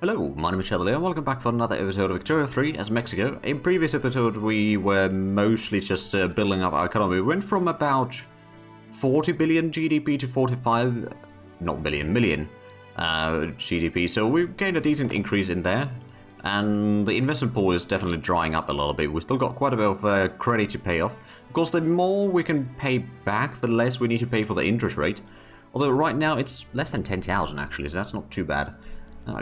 Hello, my name is Shelley and welcome back for another episode of Victoria 3 as Mexico. In previous episode we were mostly just building up our economy. We went from about 40 billion GDP to 45, not million GDP, so we gained a decent increase in there. And the investment pool is definitely drying up a little bit. We've still got quite a bit of credit to pay off. Of course, the more we can pay back, the less we need to pay for the interest rate. Although right now it's less than 10,000 actually, so that's not too bad.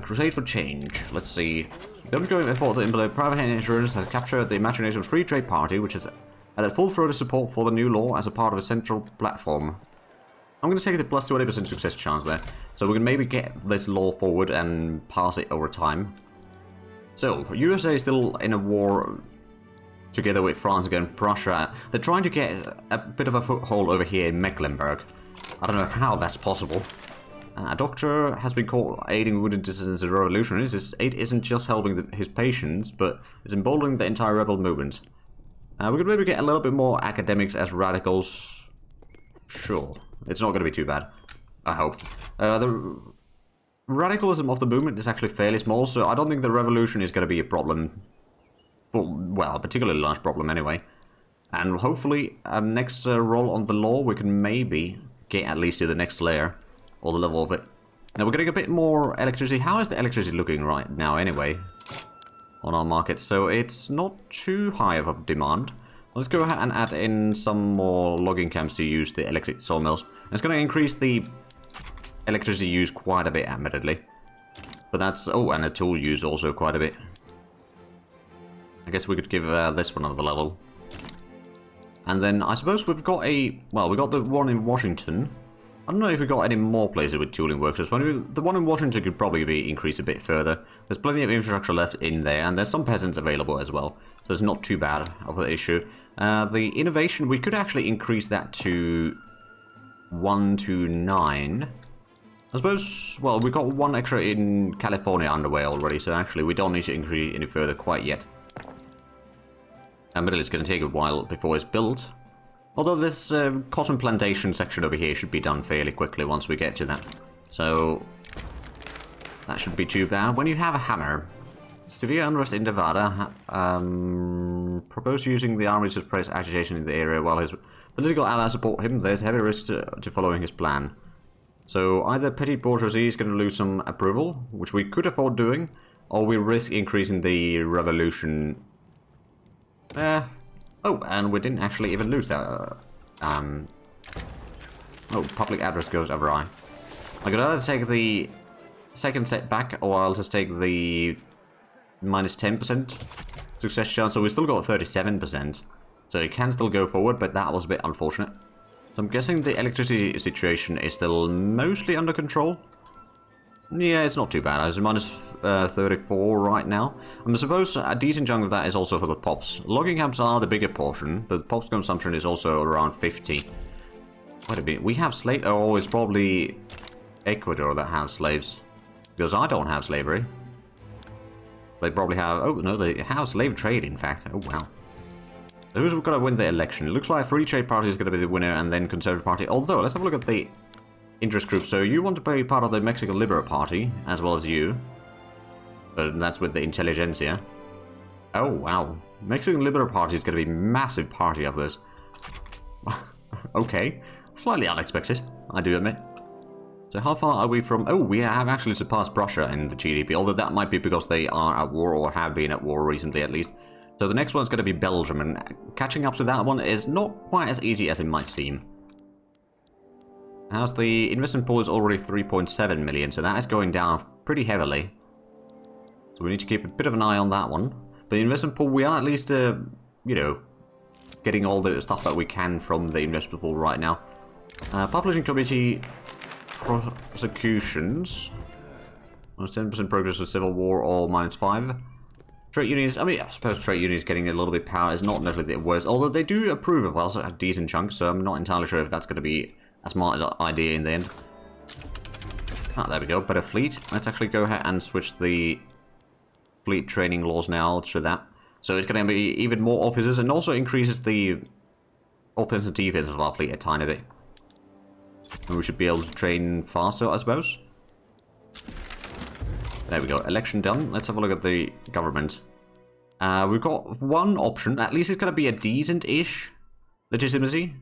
Crusade for change. Let's see. The ongoing effort to implement private hand insurance has captured the imagination of the Free Trade Party, which has added full-throated support for the new law as a part of a central platform. I'm going to take the plus 20% success chance there, so we can maybe get this law forward and pass it over time. So, USA is still in a war together with France against Prussia. They're trying to get a bit of a foothold over here in Mecklenburg. I don't know how that's possible. A doctor has been caught aiding wounded dissidents and revolutionaries. It isn't just helping his patients, but it's emboldening the entire rebel movement. We could maybe get a little bit more academics as radicals. Sure. It's not going to be too bad. I hope. The radicalism of the movement is actually fairly small, so I don't think the revolution is going to be a problem. Well, a particularly large problem anyway. And hopefully, next roll on the law, we can maybe get at least to the next layer. Or the level of it. Now we're getting a bit more electricity. How is the electricity looking right now anyway? On our market. So it's not too high of a demand. Let's go ahead and add in some more logging camps to use the electric sawmills. And it's going to increase the electricity use quite a bit, admittedly. But that's... Oh, and the tool use also quite a bit. I guess we could give this one another level. And then I suppose we've got a... Well, we got the one in Washington. I don't know if we got any more places with tooling workshops, but the one in Washington could probably be increased a bit further. There's plenty of infrastructure left in there, and there's some peasants available as well, so it's not too bad of an issue. The innovation, we could actually increase that to 1 to 9. I suppose, well, we got one extra in California underway already, so actually we don't need to increase any further quite yet. Admittedly, it's going to take a while before it's built. Although this cotton plantation section over here should be done fairly quickly once we get to that. So, that shouldn't be too bad. When you have a hammer, severe unrest in Nevada, propose using the army to suppress agitation in the area while his political allies support him. There's heavy risk to following his plan. So, either petty bourgeoisie is going to lose some approval, which we could afford doing, or we risk increasing the revolution. Oh, and we didn't actually even lose that. Oh, public address goes awry. I could either take the second setback, or I'll just take the minus 10% success chance. So we still got 37%. So it can still go forward, but that was a bit unfortunate. So I'm guessing the electricity situation is still mostly under control. Yeah, it's not too bad. It's minus 34 right now. I suppose a decent chunk of that is also for the pops. Logging camps are the bigger portion, but the pops consumption is also around 50. Wait a minute, we have slave... Oh, it's probably Ecuador that has slaves. Because I don't have slavery. They probably have... Oh, no, they have slave trade, in fact. Oh, wow. So who's going to win the election? It looks like Free Trade Party is going to be the winner, and then Conservative Party. Although, let's have a look at the interest group. So you want to be part of the Mexican Liberal Party, as well as you. But that's with the intelligentsia. Oh, wow. Mexican Liberal Party is going to be a massive party of this. Okay. Slightly unexpected, I do admit. So how far are we from... Oh, we have actually surpassed Prussia in the GDP, although that might be because they are at war, or have been at war recently at least. So the next one's going to be Belgium, and catching up to that one is not quite as easy as it might seem. How's the investment pool is already 3.7 million, so that is going down pretty heavily. So we need to keep a bit of an eye on that one. But the investment pool, we are at least, you know, getting all the stuff that we can from the investment pool right now. Publishing committee prosecutions. Minus 10% progress of civil war, or minus 5. Trade unions, I mean, I suppose trade unions getting a little bit of power is not necessarily the worst. Although they do approve of us a decent chunk, so I'm not entirely sure if that's going to be a smart idea in the end. Ah, there we go. Better fleet. Let's actually go ahead and switch the fleet training laws now to that. So it's going to be even more officers, and also increases the offense and defense of our fleet a tiny bit. And we should be able to train faster, I suppose. There we go. Election done. Let's have a look at the government. We've got one option. At least it's going to be a decent-ish legitimacy.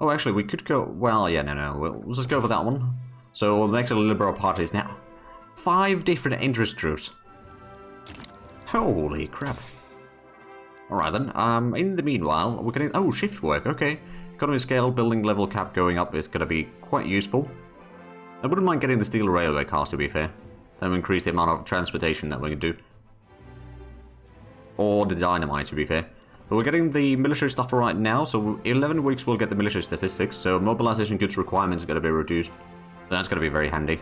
Oh, actually, we could go... Well, yeah, no. We'll just go for that one. So we'll make the Liberal parties now. 5 different interest groups. Holy crap. Alright then. In the meanwhile, we're getting... Oh, shift work. Okay. Economy scale, building level cap going up is going to be quite useful. I wouldn't mind getting the steel railway cars, to be fair. That will increase the amount of transportation that we can do. Or the dynamite, to be fair. But we're getting the military stuff right now, so 11 weeks we'll get the military statistics, so mobilization goods requirements are going to be reduced. That's going to be very handy.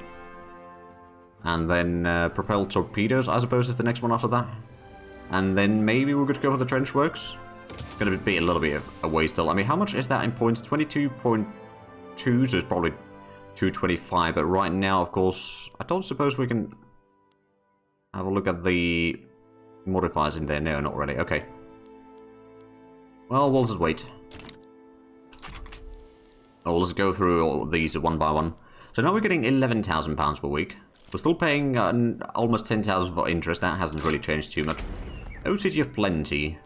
And then propelled torpedoes, I suppose, is the next one after that. And then maybe we're going to go for the trench works. It's going to be a little bit away still. I mean, how much is that in points? 22.2, so it's probably 225. But right now, of course, I don't suppose we can have a look at the modifiers in there. No, not really. Okay. Well, we'll just wait. Oh, we'll just go through all these one by one. So now we're getting £11,000 per week. We're still paying almost 10,000 for interest. That hasn't really changed too much. Oh, City of Plenty.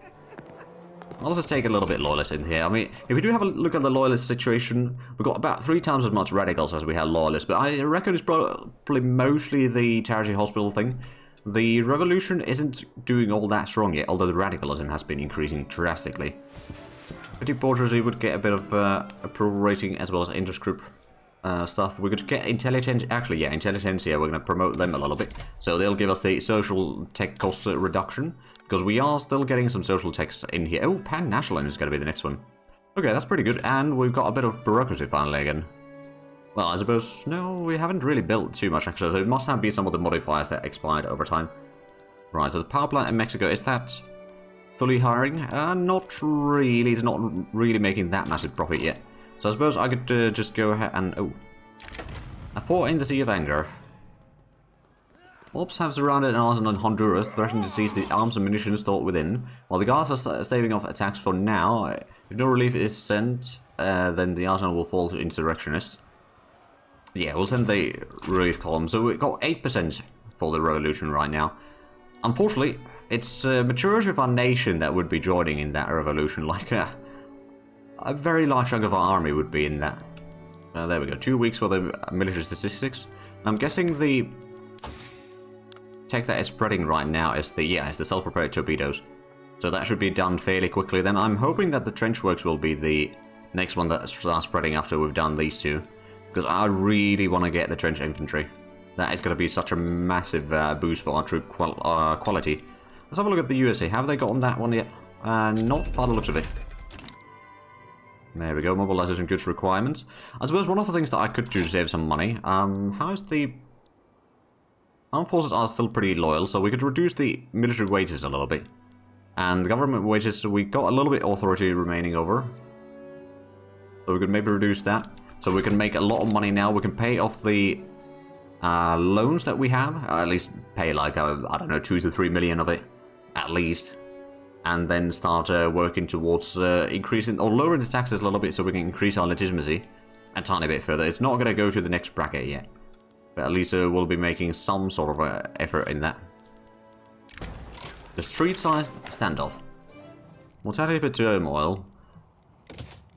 I'll just take a little bit loyalist in here. I mean, if we do have a look at the loyalist situation, we've got about 3 times as much radicals as we have loyalists. But I reckon it's probably mostly the charity hospital thing. The revolution isn't doing all that strong yet, although the radicalism has been increasing drastically. Petty bourgeoisie would get a bit of approval rating as well as interest group stuff. We could get intelligence. Actually, yeah, intelligentsia. We're going to promote them a little bit, so they'll give us the social tech cost reduction because we are still getting some social techs in here. Oh, pan-national is going to be the next one. Okay, that's pretty good, and we've got a bit of bureaucracy finally again. Well, I suppose no, we haven't really built too much actually. So it must have been some of the modifiers that expired over time. Right, so the power plant in Mexico, is that fully hiring? Not really. It's not really making that massive profit yet. So I suppose I could just go ahead and... Oh. A fort in the Sea of Anger. Ops have surrounded an arsenal in Honduras, threatening to seize the arms and munitions stored within. While the guards are staving off attacks for now, if no relief is sent, then the arsenal will fall to insurrectionists. Yeah, we'll send the relief column. So we've got 8% for the revolution right now. Unfortunately, it's a majority of our nation that would be joining in that revolution. Like a very large chunk of our army would be in that. There we go. 2 weeks for the military statistics. I'm guessing the tech that is spreading right now is the self-propelled torpedoes. So that should be done fairly quickly. Then I'm hoping that the trench works will be the next one that starts spreading after we've done these two. Because I really want to get the trench infantry. That is going to be such a massive boost for our troop quality. Let's have a look at the USA. Have they gotten that one yet? Not by the looks of it. There we go. Mobilization goods requirements. I suppose one of the things that I could do to save some money. How's the... Armed forces are still pretty loyal, so we could reduce the military wages a little bit. And government wages, so we got a little bit authority remaining over. So we could maybe reduce that. So we can make a lot of money now. We can pay off the loans that we have. At least pay like, I don't know, 2 to 3 million of it. At least. And then start working towards increasing or lowering the taxes a little bit so we can increase our legitimacy a tiny bit further. It's not going to go to the next bracket yet. But at least we'll be making some sort of effort in that. The street side standoff. Mortality per turmoil.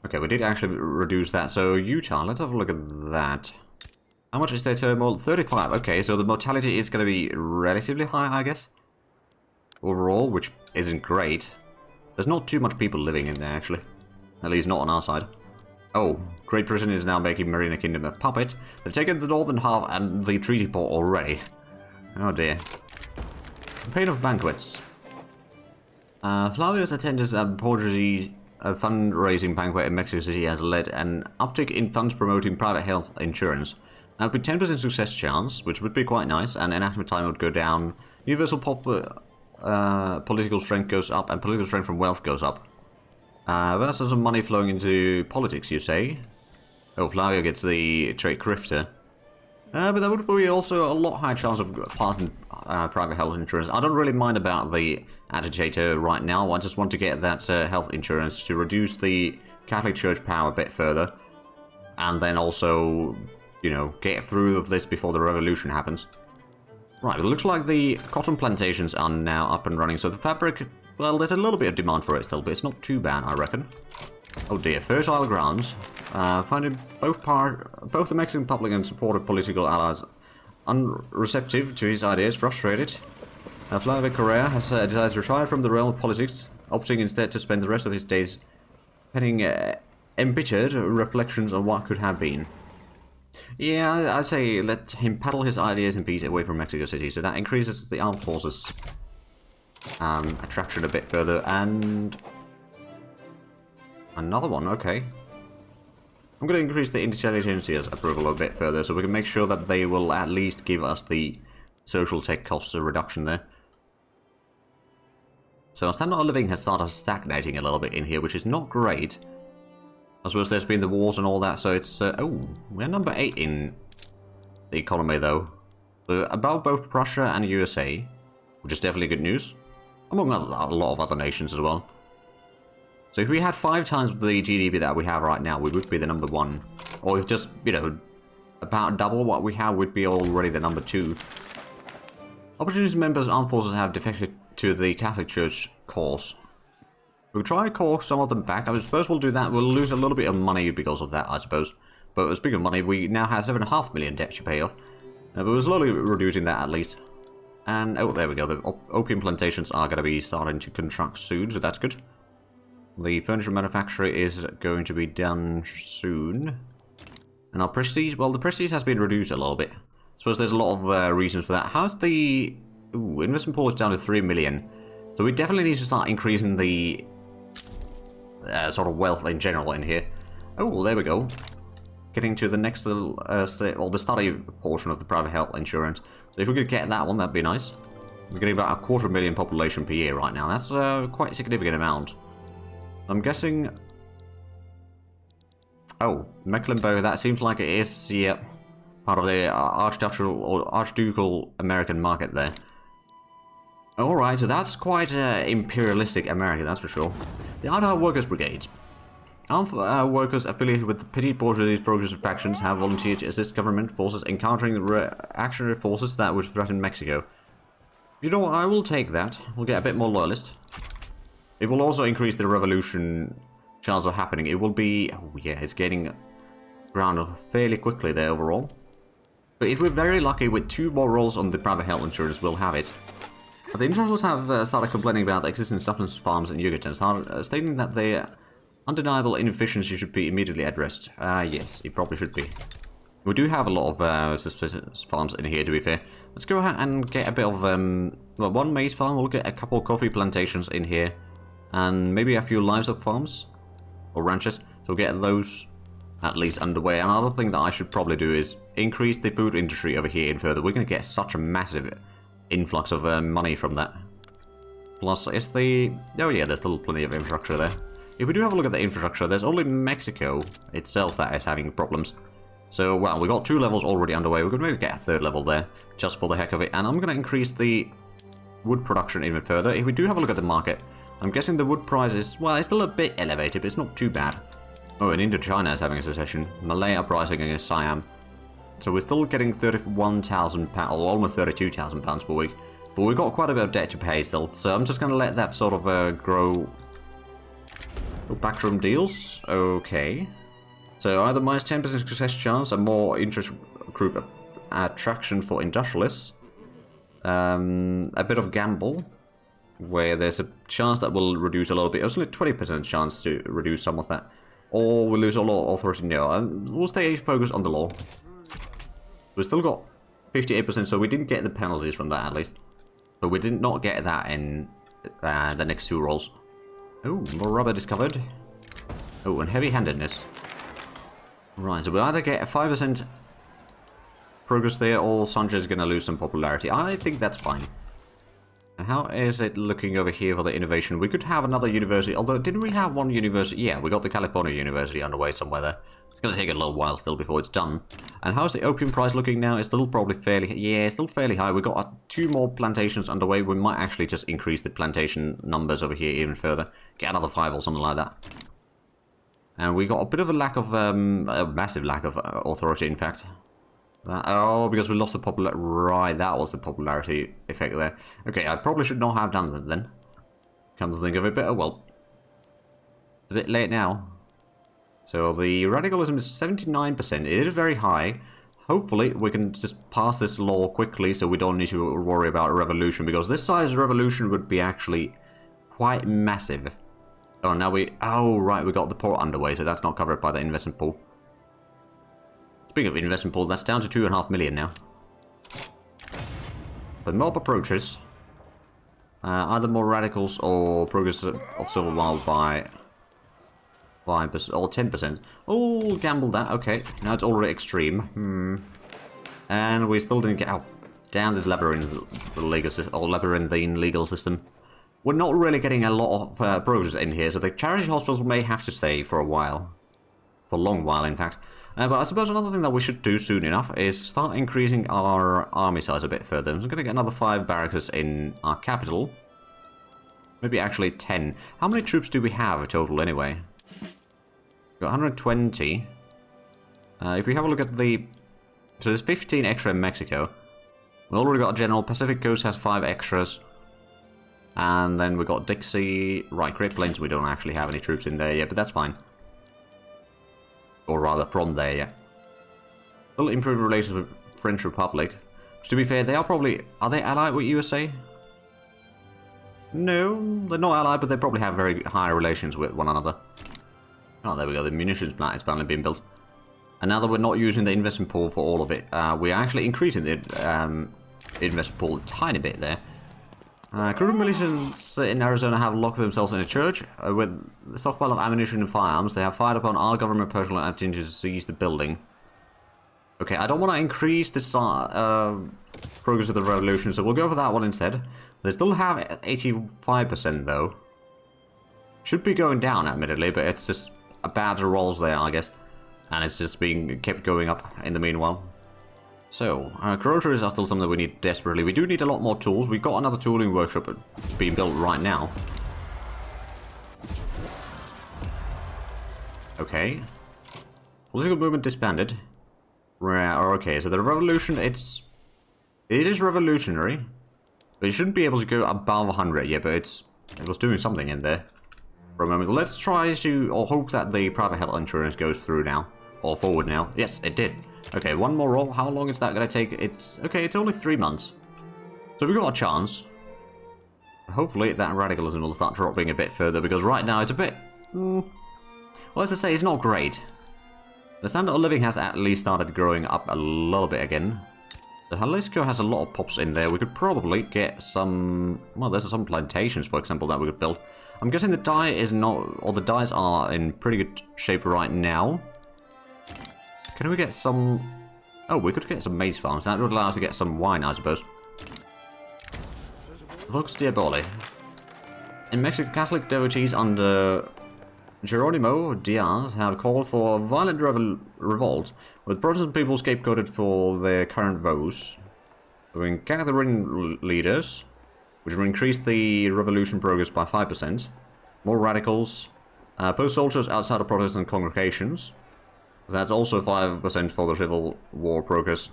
Okay, we did actually reduce that. So Utah, let's have a look at that. How much is their turmoil? 35. Okay, so the mortality is going to be relatively high, I guess. Overall, which isn't great. There's not too much people living in there, actually. At least not on our side. Oh, Great Britain is now making Marina Kingdom a puppet. They've taken the northern half and the treaty port already. Oh dear. Campaign of banquets. Flavio's attendance at Portuguese fundraising banquet in Mexico City has led an uptick in funds promoting private health insurance. Now, with 10% success chance, which would be quite nice, and enactment time would go down. Universal political strength goes up, and political strength from wealth goes up. There's some money flowing into politics, you say? Oh, Flavio gets the trait Crifter. But there would be also a lot higher chance of passing private health insurance. I don't really mind about the agitator right now. I just want to get that health insurance to reduce the Catholic Church power a bit further. And then also, you know, get through of this before the revolution happens. Right, it looks like the cotton plantations are now up and running, so the fabric, well, there's a little bit of demand for it still, but it's not too bad, I reckon. Oh dear, fertile grounds. Finding both the Mexican public and supported political allies unreceptive to his ideas, frustrated. Flavio Correa has decided to retire from the realm of politics, opting instead to spend the rest of his days penning embittered reflections on what could have been. Yeah, I'd say let him peddle his ideas in peace away from Mexico City, so that increases the armed forces attraction a bit further, and another one, okay. I'm going to increase the intelligence's approval a bit further, so we can make sure that they will at least give us the social tech costs reduction there. So our standard of living has started stagnating a little bit in here, which is not great. I suppose there's been the wars and all that, so it's... oh, we're number 8 in the economy, though. So above both Prussia and USA, which is definitely good news. Among a lot of other nations as well. So if we had 5 times the GDP that we have right now, we would be the number 1. Or if just, you know, about double what we have, we'd be already the number 2. Opportunist members of armed forces have defected to the Catholic Church cause. We'll try to call some of them back. I suppose we'll do that. We'll lose a little bit of money because of that, I suppose. But speaking of money, we now have 7.5 million debt to pay off. But we're slowly reducing that at least. And, oh, there we go. The opium plantations are going to be starting to contract soon, so that's good. The furniture manufacturer is going to be done soon. And our prestige, well, the prestige has been reduced a little bit. I suppose there's a lot of reasons for that. How's the... Ooh, investment pool is down to 3 million. So we definitely need to start increasing the... sort of wealth in general in here. Oh, there we go. Getting to the next little well, the study portion of the private health insurance. So if we could get that one, that'd be nice. We're getting about 250,000 population per year right now. That's quite a significant amount. I'm guessing... Oh, Mecklenburg, that seems like it is, yeah, part of the archducal American market there. Alright, so that's quite imperialistic America, that's for sure. The Idaho Workers' Brigade. Armed workers affiliated with the petty bourgeois progressive factions have volunteered to assist government forces encountering reactionary forces that would threaten Mexico. You know what, I will take that. We'll get a bit more loyalist. It will also increase the revolution chance of happening. It will be... Oh yeah, it's gaining ground fairly quickly there overall. But if we're very lucky with 2 more rolls on the private health insurance, we'll have it. But the internationals have started complaining about the existing substance farms in Yucatan, stating that their undeniable inefficiency should be immediately addressed. Yes, it probably should be. We do have a lot of subsistence farms in here, to be fair. Let's go ahead and get a bit of, well, 1 maize farm, we'll get a couple of coffee plantations in here, and maybe a few livestock farms, or ranches, so we'll get those at least underway. Another thing that I should probably do is increase the food industry over here and further. We're going to get such a massive influx of money from that. Plus, is the... Oh yeah, there's still plenty of infrastructure there. If we do have a look at the infrastructure, there's only Mexico itself that is having problems. So, well, we got 2 levels already underway. We could maybe get a 3rd level there, just for the heck of it. And I'm going to increase the wood production even further. If we do have a look at the market, I'm guessing the wood price is, well, it's still a bit elevated, but it's not too bad. Oh, and Indochina is having a secession. Malay uprising against Siam. So we're still getting £31,000, or almost £32,000 per week. But we've got quite a bit of debt to pay still. So I'm just going to let that sort of grow. Oh, backroom deals. Okay. So either minus 10% success chance, a more interest group attraction for industrialists. A bit of gamble, where there's a chance that will reduce a little bit. It's only 20% chance to reduce some of that. Or we'll lose a lot of authority. No, we'll stay focused on the law. We still got 58%, so we didn't get the penalties from that at least. But we did not get that in the next 2 rolls. Oh, more rubber discovered. Oh, and heavy-handedness. Right, so we'll either get a 5% progress there, or Sanchez is going to lose some popularity. I think that's fine. And how is it looking over here for the innovation? We could have another university, although didn't we have 1 university? Yeah, we got the California University underway somewhere there. It's going to take a little while still before it's done. And how's the opium price looking now? It's still probably fairly... Yeah, it's still fairly high. We've got 2 more plantations underway. We might actually just increase the plantation numbers over here even further. Get another 5 or something like that. And we got a bit of a lack of... a massive lack of authority, in fact. Oh, because we lost the popular... Right, that was the popularity effect there. Okay, I probably should not have done that then. Come to think of it, but oh well. It's a bit late now. So the radicalism is 79%. It is very high. Hopefully we can just pass this law quickly so we don't need to worry about a revolution, because this size revolution would be actually quite massive. Oh, now we... Oh, right, we got the port underway, so that's not covered by the investment pool. Speaking of investment pool, that's down to 2.5 million now. The mob approaches. Either more radicals or progress of civil war by 5% or 10%. Oh, gamble that. Okay, now it's already extreme. And we still didn't get out down this labyrinthine legal system. We're not really getting a lot of progress in here, so the charity hospitals may have to stay for a while. For a long while, in fact. But I suppose another thing that we should do soon enough is start increasing our army size a bit further. I'm going to get another 5 barracks in our capital. Maybe actually 10. How many troops do we have total anyway? We've got 120. If we have a look at the... So there's 15 extra in Mexico. We already got a general. Pacific Coast has 5 extras. And then we got Dixie. Right, Great Plains, we don't actually have any troops in there yet, but that's fine. Or rather, from there, yeah. Still improved relations with French Republic. Which, to be fair, they are probably... Are they allied with USA? No, they're not allied, but they probably have very high relations with one another. Oh, there we go. The munitions plant is finally being built. And now that we're not using the investment pool for all of it, we are actually increasing the investment pool a tiny bit there. Current militias in Arizona have locked themselves in a church. With the stockpile of ammunition and firearms, they have fired upon our government personnel and attempted to seize the building. Okay, I don't want to increase the progress of the revolution, so we'll go for that one instead. They still have 85% though. Should be going down, admittedly, but it's just a bad rolls there, I guess. And it's just being kept going up in the meanwhile. So, groceries are still something that we need desperately. We do need a lot more tools. We've got another tooling workshop being built right now. Okay. Political movement disbanded. Okay, so the revolution, it is revolutionary. But it shouldn't be able to go above 100 yet, but it was doing something in there. For a moment. Let's try to, or hope that the private health insurance goes through now. Or forward now. Yes, it did. Okay, one more roll. How long is that going to take? It's only 3 months. So we've got a chance. Hopefully that radicalism will start dropping a bit further, because right now it's a bit... well, let's just say it's not great. The standard of living has at least started growing up a little bit again. The Jalisco has a lot of pops in there. We could probably get some... Well, there's some plantations, for example, that we could build. I'm guessing the dye is not... Or the dyes are in pretty good shape right now. Can we get some... Oh, we could get some maize farms. That would allow us to get some wine, I suppose. Vox Diaboli. In Mexico, Catholic devotees under Jeronimo Diaz have called for a violent revolt, with Protestant people scapegoated for their current woes. We're gathering leaders, which will increase the revolution progress by 5%. More radicals. Post soldiers outside of Protestant congregations. That's also 5% for the Civil War progress.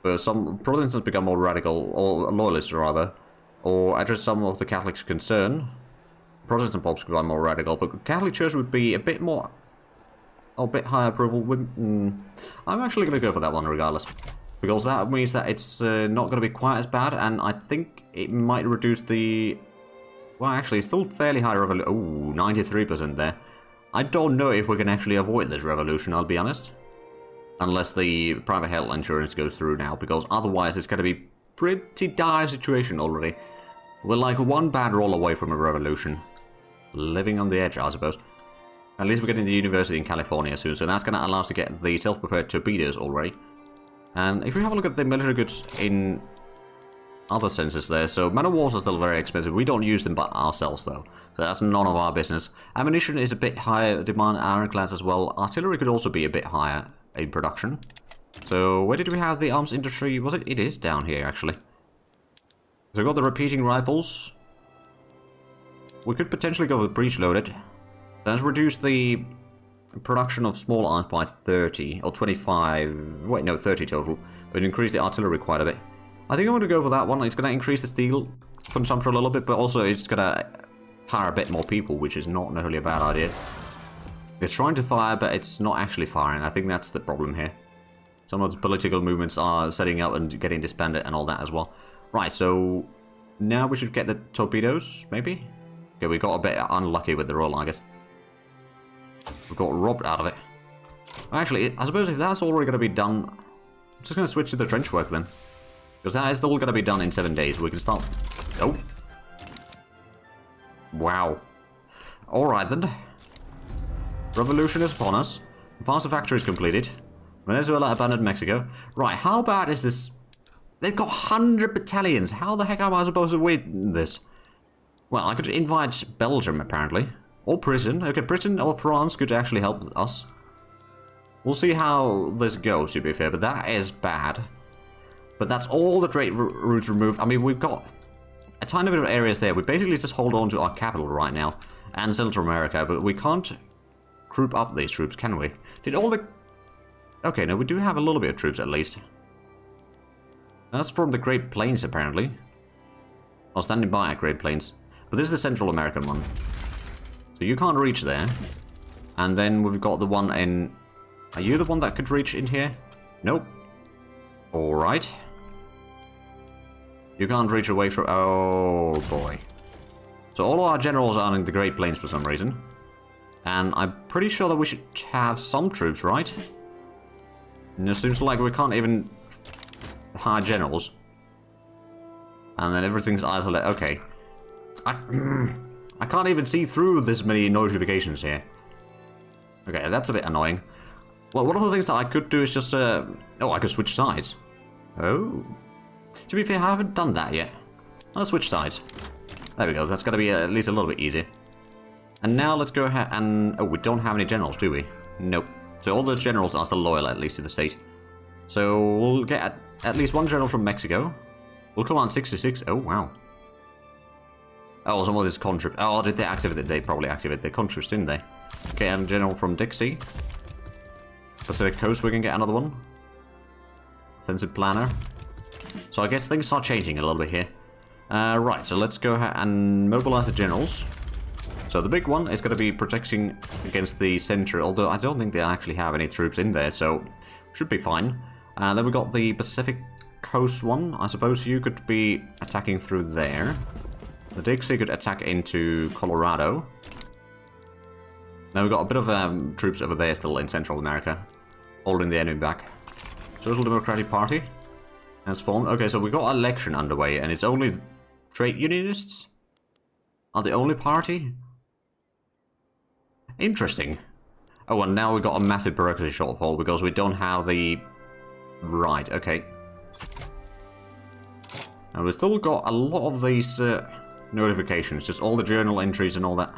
But some Protestants become more radical, or loyalists rather, or address some of the Catholics' concern. Protestant popes become more radical, but Catholic Church would be a bit more... a bit higher approval. I'm actually going to go for that one regardless. Because that means that it's not going to be quite as bad, and I think it might reduce the... Well, actually, it's still fairly high revolution. Ooh, 93% there. I don't know if we can actually avoid this revolution, I'll be honest. Unless the private health insurance goes through now, because otherwise it's going to be pretty dire situation already. We're like one bad roll away from a revolution. Living on the edge, I suppose. At least we're getting the university in California soon, so that's going to allow us to get the self-prepared torpedoes already. And if we have a look at the military goods in other senses there, so man of wars are still very expensive. We don't use them by ourselves though, so that's none of our business. Ammunition is a bit higher demand, ironclads as well. Artillery could also be a bit higher in production. So where did we have the arms industry? Was it? It is down here actually. So we've got the repeating rifles. We could potentially go with breech loaded. Let's reduce the production of small arms by 30, or 25, wait, no, 30 total. But increase the artillery quite a bit. I think I'm going to go for that one. It's going to increase the steel consumption a little bit, but also it's going to hire a bit more people, which is not necessarily a bad idea. They're trying to fire, but it's not actually firing. I think that's the problem here. Some of the political movements are setting up and getting disbanded and all that as well. Right, so now we should get the torpedoes, maybe? Okay, we got a bit unlucky with the roll, I guess. We got robbed out of it. Actually, I suppose if that's already going to be done, I'm just going to switch to the trench work then. Because that is still going to be done in 7 days. We can start... Oh. Wow. Alright then. Revolution is upon us. Faster factory is completed. Venezuela abandoned Mexico. Right, how bad is this? They've got 100 battalions. How the heck am I supposed to win this? Well, I could invite Belgium, apparently. Or Britain. Okay, Britain or France could actually help us. We'll see how this goes, to be fair, but that is bad. But that's all the trade routes removed. I mean, we've got a tiny bit of areas there. We basically just hold on to our capital right now. And Central America, but we can't group up these troops, can we? Did all the... Okay, no, we do have a little bit of troops at least. That's from the Great Plains, apparently. Or standing by at Great Plains. But this is the Central American one. So you can't reach there. And then we've got the one in... Are you the one that could reach in here? Nope. Alright. You can't reach away from... Oh, boy. So all our generals are in the Great Plains for some reason. And I'm pretty sure that we should have some troops, right? And it seems like we can't even hire generals. And then everything's isolated. Okay. I can't even see through this many notifications here. Okay, that's a bit annoying. Well, one of the things that I could do is just... Oh, I could switch sides. Oh. To be fair, I haven't done that yet. I'll switch sides. There we go. That's going to be at least a little bit easier. And now let's go ahead and... Oh, we don't have any generals, do we? Nope. So all the generals are still loyal, at least, to the state. So we'll get at least one general from Mexico. We'll command 66. Oh, wow. Oh, some of this conscript. Oh, did they activate it? They probably activated their conscripts, didn't they? Okay, and general from Dixie. Pacific Coast, we can get another one. Offensive planner. So I guess things are changing a little bit here. Right, so let's go ahead and mobilize the generals. So the big one is going to be protecting against the center, although I don't think they actually have any troops in there, so should be fine. Then we got the Pacific Coast one. I suppose you could be attacking through there. The Dixie could attack into Colorado. Now we've got a bit of troops over there still in Central America, holding the enemy back. Social Democratic Party has formed. Okay, so we've got an election underway, and it's only trade unionists are the only party. Interesting. Oh, and now we've got a massive bureaucracy shortfall because we don't have the... Right, okay. And we've still got a lot of these notifications, just all the journal entries and all that.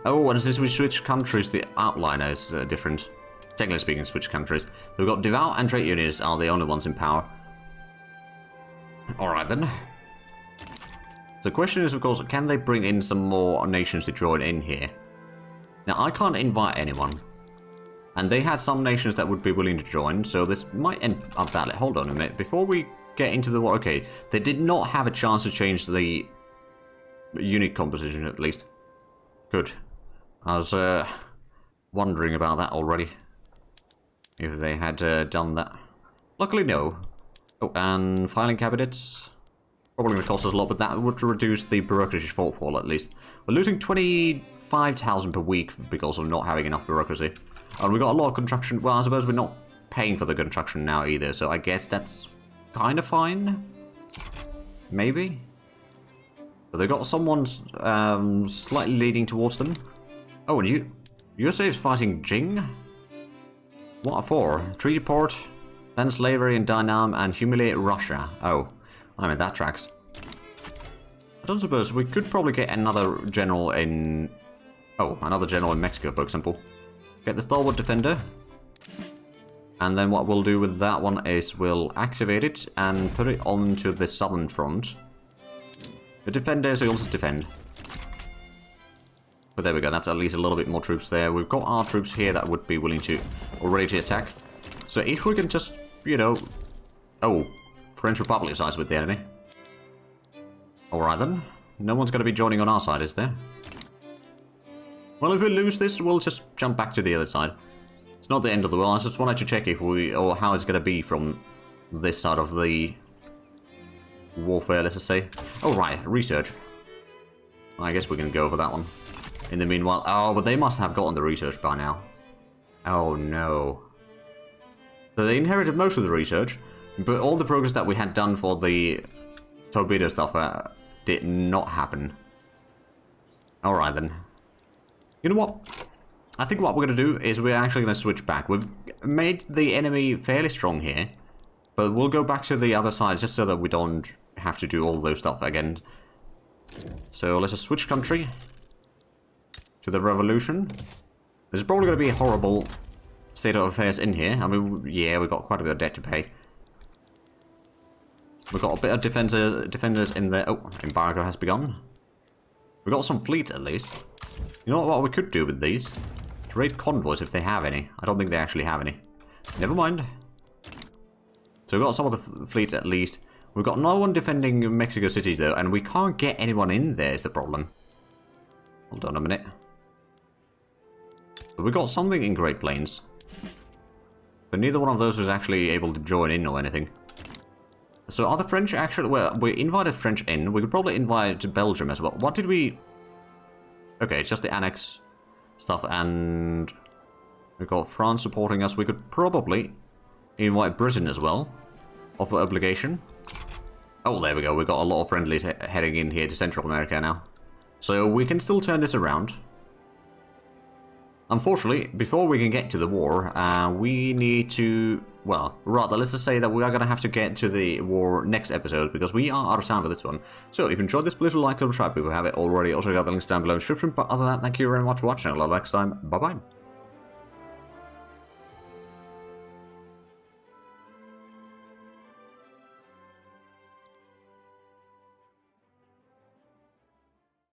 Oh, and since we switch countries, the outline is different. Technically speaking, switch countries. So we've got devout and trade unionists are the only ones in power. Alright then. The question is, of course, can they bring in some more nations to join in here? Now, I can't invite anyone. And they had some nations that would be willing to join, so this might end up badly. Hold on a minute. Before we get into the war... Okay, they did not have a chance to change the unit composition, at least. Good. I was wondering about that already. If they had done that. Luckily, no. Oh, and filing cabinets. Probably going to cost us a lot, but that would reduce the bureaucracy shortfall at least. We're losing 25,000 per week because of not having enough bureaucracy. And we got a lot of construction. Well, I suppose we're not paying for the construction now either, so I guess that's kind of fine. Maybe. But they got someone slightly leading towards them. Oh, and USA is fighting Jing? What for? Treaty port, ban slavery in Dynam, and humiliate Russia. Oh, I mean, that tracks. I don't suppose we could probably get another general in... Oh, another general in Mexico, for example. Get the Stalwart Defender. And then what we'll do with that one is we'll activate it and put it onto the southern front. The Defender, so you'll just defend. But there we go, that's at least a little bit more troops there. We've got our troops here that would be willing to, or ready to attack. So if we can just, you know... Oh, French Republic sides with the enemy. Alright then. No one's going to be joining on our side, is there? Well, if we lose this, we'll just jump back to the other side. It's not the end of the world, I just wanted to check if we, or how it's going to be from this side of the warfare, let's just say. Oh, right, research. I guess we can go over that one. In the meanwhile, oh, but they must have gotten the research by now. Oh, no. So they inherited most of the research, but all the progress that we had done for the torpedo stuff did not happen. Alright then. You know what? I think what we're going to do is we're actually going to switch back. We've made the enemy fairly strong here, but we'll go back to the other side just so that we don't have to do all those stuff again. So let's just switch country to the revolution. There's probably going to be a horrible state of affairs in here. I mean, yeah, we've got quite a bit of debt to pay. We've got a bit of defenders in there. Oh, embargo has begun. We've got some fleet at least. You know what we could do with these? Trade convoys if they have any. I don't think they actually have any. Never mind. So we've got some of the fleet at least. We've got no one defending Mexico City though, and we can't get anyone in there is the problem. Hold on a minute. But we got something in Great Plains. But neither one of those was actually able to join in or anything. So are the French actually... Well, we invited French in. We could probably invite Belgium as well. What did we... Okay, it's just the annex stuff, and we've got France supporting us. We could probably invite Britain as well. Offer obligation. Oh, there we go. We've got a lot of friendlies heading in here to Central America now. So we can still turn this around. Unfortunately, before we can get to the war, we need to... Well, rather, let's just say that we are going to have to get to the war next episode, because we are out of time for this one. So, if you enjoyed this, please like and subscribe if you have it already. Also, got the links down below in the description. But other than that, thank you very much for watching. Until next time, bye-bye.